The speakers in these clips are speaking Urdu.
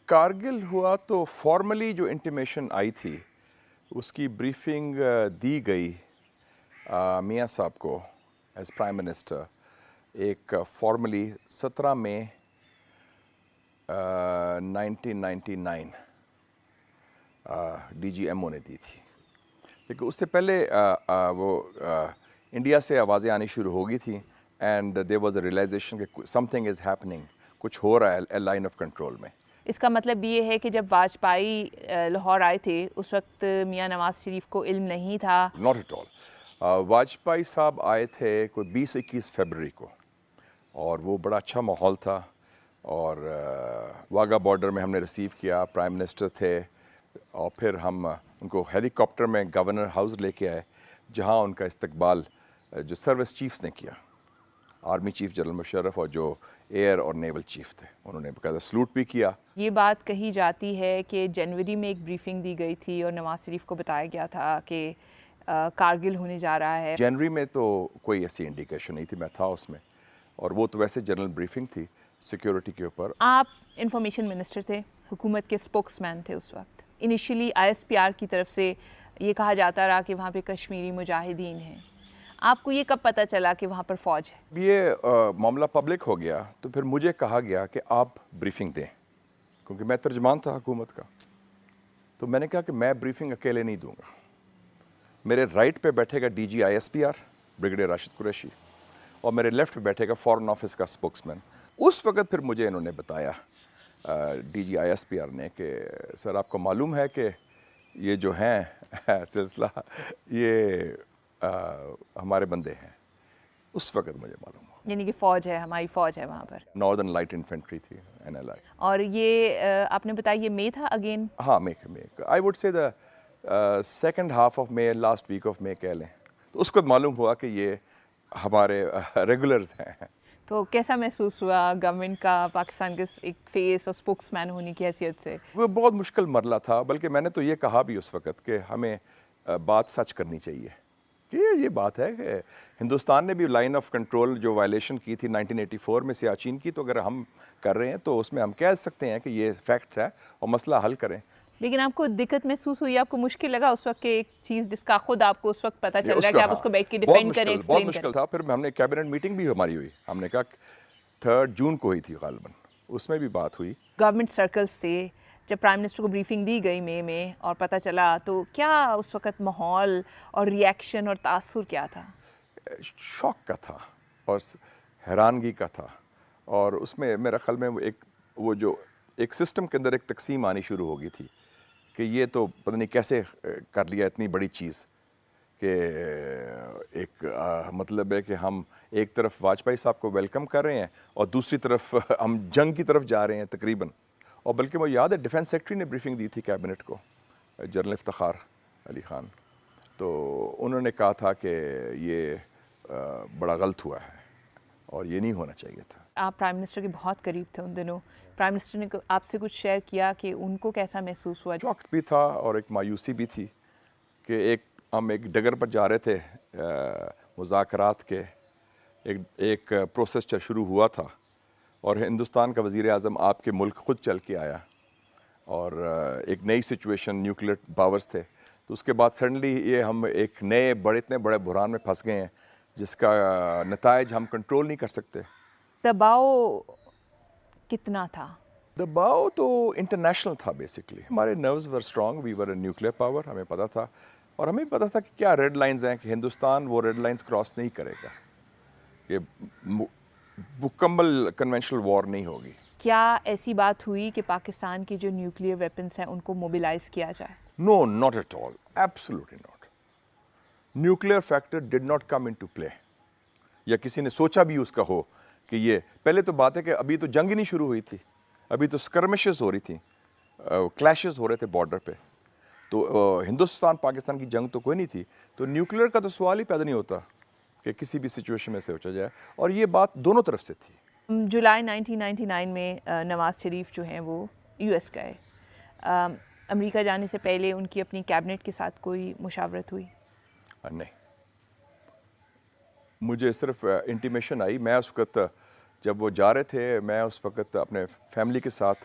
کارگل ہوا تو فارملی جو انٹیمیشن آئی تھی اس کی بریفنگ دی گئی میاں صاحب کو ایز پرائم منسٹر ایک فارملی 17 مئی 1999 ڈی جی ایم او نے دی تھی. لیکن اس سے پہلے وہ انڈیا سے آوازیں آنی شروع ہو گئی تھیں and there was a realization کہ سم تھنگ از ہیپننگ، کچھ ہو رہا ہے لائن آف کنٹرول میں. اس کا مطلب یہ ہے کہ جب واجپئی لاہور آئے تھے اس وقت میاں نواز شریف کو علم نہیں تھا؟ ناٹ ایٹ آل. واجپئی صاحب آئے تھے کوئی 20-21 فیبرری کو اور وہ بڑا اچھا ماحول تھا اور واگا بارڈر میں ہم نے ریسیو کیا، پرائم منسٹر تھے اور پھر ہم ان کو ہیلی کاپٹر میں گورنر ہاؤس لے کے آئے جہاں ان کا استقبال جو سروس چیفز نے کیا، آرمی چیف جنرل مشرف اور جو ایئر اور نیول چیف تھے، انہوں نے باقاعدہ سلوٹ بھی کیا. یہ بات کہی جاتی ہے کہ جنوری میں ایک بریفنگ دی گئی تھی اور نواز شریف کو بتایا گیا تھا کہ کارگل ہونے جا رہا ہے. جنوری میں تو کوئی ایسی انڈیکیشن نہیں تھی، میں تھا اس میں، اور وہ تو ویسے جنرل بریفنگ تھی سیکیورٹی کے اوپر. آپ انفارمیشن منسٹر تھے، حکومت کے اسپوکس مین تھے اس وقت. Initially I S P are کی طرف سے یہ کہا جاتا رہا کہ وہاں پہ کشمیری مجاہدین ہیں. آپ کو یہ کب پتہ چلا کہ وہاں پر فوج ہے؟ یہ معاملہ پبلک ہو گیا تو پھر مجھے کہا گیا کہ آپ بریفنگ دیں، کیونکہ میں ترجمان تھا حکومت کا. تو میں نے کہا کہ میں بریفنگ اکیلے نہیں دوں گا. میرے رائٹ پہ بیٹھے گا D G I S P R brigadier Rashid Qureshi اور میرے لیفٹ پہ بیٹھے گا فارن آفس کا اسپوکس مین. اس وقت پھر مجھے انہوں نے بتایا D G I S P R نے کہ سر آپ کو معلوم ہے کہ یہ جو ہیں سلسلہ یہ ہمارے بندے ہیں. اس وقت مجھے معلوم ہوا. یعنی کہ فوج ہے، ہماری فوج ہے وہاں پر. ناردرن لائٹ انفینٹری تھی NLI. اور یہ آپ نے بتایا یہ مئی تھا اگین؟ ہاں مئی I would say the second half of May, last week of May کہہ لیں. تو اس وقت معلوم ہوا کہ یہ ہمارے ریگولرز ہیں. تو کیسا محسوس ہوا گورنمنٹ کا پاکستان کے ایک فیس اور اسپوکس مین ہونے کی حیثیت سے؟ وہ بہت مشکل مرحلہ تھا، بلکہ میں نے تو یہ کہا بھی اس وقت کہ ہمیں بات سچ کرنی چاہیے کہ یہ بات ہے کہ ہندوستان نے بھی لائن آف کنٹرول جو وائلیشن کی تھی 1984 میں سیاچین کی، تو اگر ہم کر رہے ہیں تو اس میں ہم کہہ سکتے ہیں کہ یہ فیکٹس ہے اور مسئلہ حل کریں. لیکن آپ کو دقت محسوس ہوئی، آپ کو مشکل لگا اس وقت کہ ایک چیز جس کا خود آپ کو اس وقت پتہ چل رہا ہے کہ آپ اس کو بیٹھ کے ڈیفینڈ کریں، ایکسپلین کریں؟ بہت مشکل تھا. پھر ہم نے کیبنٹ میٹنگ بھی ہماری ہوئی، ہم نے کہا 3 جون کو ہوئی تھی غالباً، اس میں بھی بات ہوئی. گورنمنٹ سرکلز سے جب پرائم منسٹر کو بریفنگ دی گئی مئی میں اور پتہ چلا تو کیا اس وقت ماحول اور ریئیکشن اور تاثر کیا تھا؟ شوق کا تھا اور حیرانگی کا تھا. اور اس میں میرا خیال میں وہ جو ایک سسٹم کے اندر ایک تقسیم آنی شروع ہو گئی تھی کہ یہ تو پتہ نہیں کیسے کر لیا اتنی بڑی چیز کہ ایک مطلب ہے کہ ہم ایک طرف واجپئی صاحب کو ویلکم کر رہے ہیں اور دوسری طرف ہم جنگ کی طرف جا رہے ہیں تقریباً. اور بلکہ مجھے یاد ہے ڈیفینس سیکٹری نے بریفنگ دی تھی کیبنٹ کو، جنرل افتخار علی خان. تو انہوں نے کہا تھا کہ یہ بڑا غلط ہوا ہے اور یہ نہیں ہونا چاہیے تھا. آپ پرائم منسٹر کے بہت قریب تھے ان دنوں، پرائم منسٹر نے آپ سے کچھ شیئر کیا کہ ان کو کیسا محسوس ہوا؟ شوق بھی تھا اور ایک مایوسی بھی تھی کہ ہم ایک ڈگر پر جا رہے تھے مذاکرات کے، ایک پروسیس شروع ہوا تھا اور ہندوستان کا وزیر اعظم آپ کے ملک خود چل کے آیا اور ایک نئی سچویشن، نیوکلیئر پاورز تھے. تو اس کے بعد سڈنلی یہ ہم ایک نئے اتنے بڑے بحران میں پھنس گئے ہیں جس کا نتائج ہم کنٹرول نہیں کر سکتے. دباؤ کتنا تھا؟ دباؤ تو انٹرنیشنل تھا بیسکلی. ہمارے نروز ور اسٹرانگ، وی ور اے نیوکلیئر پاور، ہمیں پتہ تھا اور ہمیں پتہ تھا کہ کیا ریڈ لائنز ہیں کہ ہندوستان وہ ریڈ لائنز کراس نہیں کرے گا، کہ مکمل کنونشنل وار نہیں ہوگی. کیا ایسی بات ہوئی کہ پاکستان کی جو نیوکلیئر ویپنس ہیں ان کو موبیلائز کیا جائے؟ No, not at all, absolutely not. Nuclear factor did not come into play, یا کسی نے سوچا بھی اس کا ہو کہ یہ پہلے تو بات ہے کہ ابھی تو جنگ ہی نہیں شروع ہوئی تھی، ابھی تو اسکرمشز ہو رہی تھیں، کلیشز ہو رہے تھے بارڈر پہ. تو ہندوستان پاکستان کی جنگ تو کوئی نہیں تھی، تو نیوکلیئر کا تو سوال ہی پیدا نہیں ہوتا کہ کسی بھی سچویشن میں سوچا جائے. اور یہ بات دونوں طرف سے تھی. جولائی 1999 میں نواز شریف جو ہیں وہ US گئے. امریکہ جانے سے پہلے ان کی اپنی کیبنٹ کے ساتھ کوئی مشاورت ہوئی؟ نہیں، مجھے صرف انٹیمیشن آئی. میں اس وقت جب وہ جا رہے تھے، میں اس وقت اپنے فیملی کے ساتھ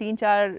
3-4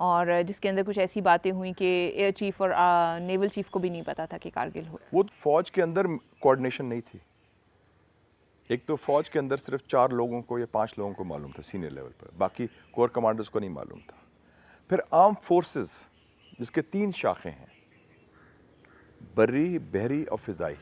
اور جس کے اندر کچھ ایسی باتیں ہوئیں کہ ایئر چیف اور نیول چیف کو بھی نہیں پتا تھا کہ کارگل ہو. وہ فوج کے اندر کوآرڈینیشن نہیں تھی. ایک تو فوج کے اندر صرف 4 لوگوں کو یا 5 لوگوں کو معلوم تھا سینئر لیول پر, باقی کور کمانڈرز کو نہیں معلوم تھا. پھر آرم فورسز جس کے 3 شاخیں ہیں, بری, بحری اور فضائی.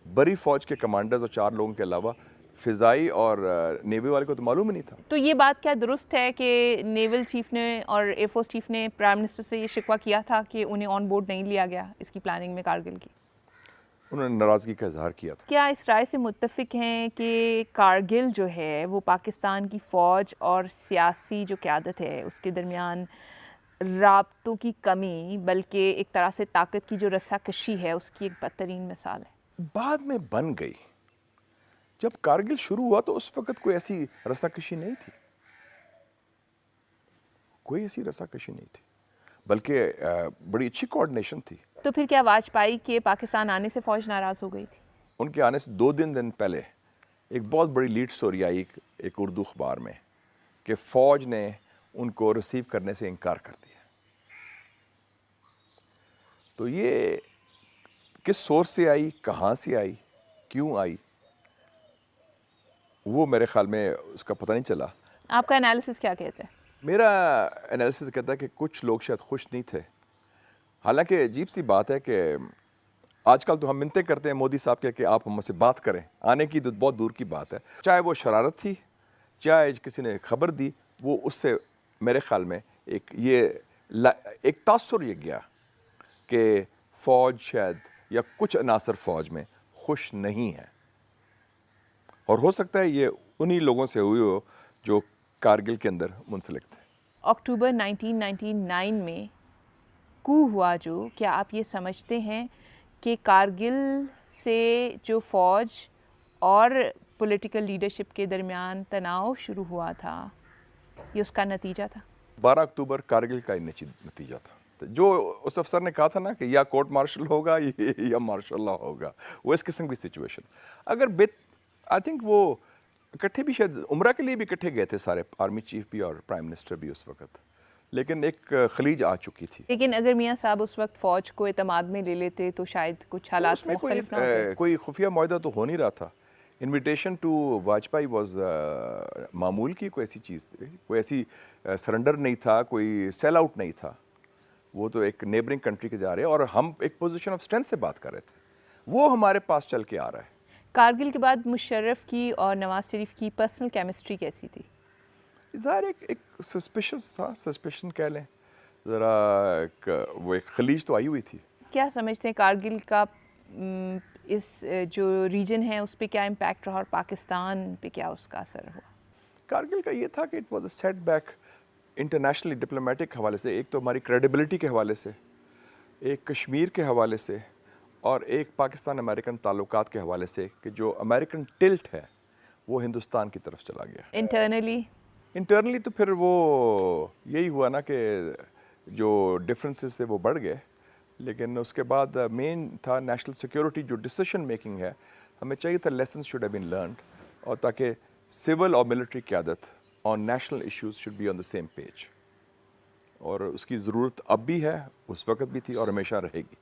بری فوج کے کمانڈرز اور 4 لوگوں کے علاوہ فضائی اور نیوی والے کو تو معلوم ہی نہیں تھا. تو یہ بات کیا درست ہے کہ نیول چیف نے اور ایئر فورس چیف نے پرائم منسٹر سے یہ شکوہ کیا تھا کہ انہیں آن بورڈ نہیں لیا گیا اس کی پلاننگ میں کارگل کی؟ انہوں نے ناراضگی کا اظہار کیا تھا. کیا اس رائے سے متفق ہیں کہ کارگل جو ہے وہ پاکستان کی فوج اور سیاسی جو قیادت ہے اس کے درمیان رابطوں کی کمی بلکہ ایک طرح سے طاقت کی جو رسہ کشی ہے اس کی ایک بدترین مثال ہے؟ بعد میں بن گئی. جب کارگل شروع ہوا تو اس وقت کوئی ایسی رسہ کشی نہیں تھی, کوئی ایسی رسہ کشی نہیں تھی, بلکہ بڑی اچھی کوآرڈینیشن تھی. تو پھر کیا واجپائی کے پاکستان آنے سے فوج ناراض ہو گئی تھی؟ ان کے آنے سے 2 دن پہلے ایک بہت بڑی لیڈ سٹوری آئی ایک اردو اخبار میں کہ فوج نے ان کو ریسیو کرنے سے انکار کر دیا. تو یہ کس سورس سے آئی, کہاں سے آئی, کیوں آئی, وہ میرے خیال میں اس کا پتہ نہیں چلا. آپ کا انالیسس کیا کہتا ہے؟ میرا انالیسس کہتا ہے کہ کچھ لوگ شاید خوش نہیں تھے. حالانکہ عجیب سی بات ہے کہ آج کل تو ہم منتیں کرتے ہیں مودی صاحب کے کہ آپ ہم سے بات کریں, آنے کی تو بہت دور کی بات ہے. چاہے وہ شرارت تھی, چاہے کسی نے خبر دی, وہ اس سے میرے خیال میں ایک تاثر یہ گیا کہ فوج شاید یا کچھ عناصر فوج میں خوش نہیں ہے. اور ہو سکتا ہے یہ انہی لوگوں سے ہوئی ہو جو کارگل کے اندر منسلک تھے. اکتوبر 1999 میں کو ہوا جو, کیا آپ یہ سمجھتے ہیں کہ کارگل سے جو فوج اور پولیٹیکل لیڈرشپ کے درمیان تناؤ شروع ہوا تھا یہ اس کا نتیجہ تھا؟ 12 اکتوبر کارگل کا نتیجہ تھا. جو اس افسر نے کہا تھا نا کہ یا کورٹ مارشل ہوگا یا مارشل لا ہوگا, وہ اس قسم کی سچویشن. اگر آئی تھنک وہ اکٹھے بھی شاید عمرہ کے لیے بھی اکٹھے گئے تھے سارے, آرمی چیف بھی اور پرائم منسٹر بھی اس وقت, لیکن ایک خلیج آ چکی تھی. لیکن اگر میاں صاحب اس وقت فوج کو اعتماد میں لے لیتے تو شاید کچھ حالات مختلف نہ ہوتے. کوئی خفیہ معاہدہ تو ہو نہیں رہا تھا. انویٹیشن ٹو واجپائی واز معمول کی کوئی ایسی چیز تھی, کوئی ایسی سرنڈر نہیں تھا, کوئی سیل آؤٹ نہیں تھا. وہ تو ایک نیبرنگ کنٹری کے جا رہے ہیں اور ہم ایک پوزیشن آف اسٹرینتھ سے بات کر رہے تھے, وہ ہمارے پاس چل کے آ رہا ہے. کارگل کے بعد مشرف کی اور نواز شریف کی پرسنل کیمسٹری کیسی تھی؟ ظاہر ایک سسپیشس تھا, سسپیشن کہہ لیں ذرا, وہ ایک خلیج تو آئی ہوئی تھی. کیا سمجھتے ہیں کارگل کا اس جو ریجن ہے اس پہ کیا امپیکٹ رہا اور پاکستان پہ کیا اس کا اثر ہوا؟ کارگل کا یہ تھا کہ it was a setback internationally diplomatic حوالے سے, ایک تو ہماری کریڈیبلٹی کے حوالے سے, ایک کشمیر کے حوالے سے, اور ایک پاکستان امریکن تعلقات کے حوالے سے کہ جو امریکن ٹلٹ ہے وہ ہندوستان کی طرف چلا گیا. انٹرنلی تو پھر وہ یہی ہوا نا کہ جو ڈفرینسز تھے وہ بڑھ گئے, لیکن اس کے بعد مین تھا نیشنل سیکیورٹی, جو ڈیسیشن میکنگ ہے ہمیں چاہیے تھا lessons should have been learned, اور تاکہ سول اور ملٹری قیادت on national issues should be on the same page, اور اس کی ضرورت اب بھی ہے, اس وقت بھی تھی اور ہمیشہ رہے گی.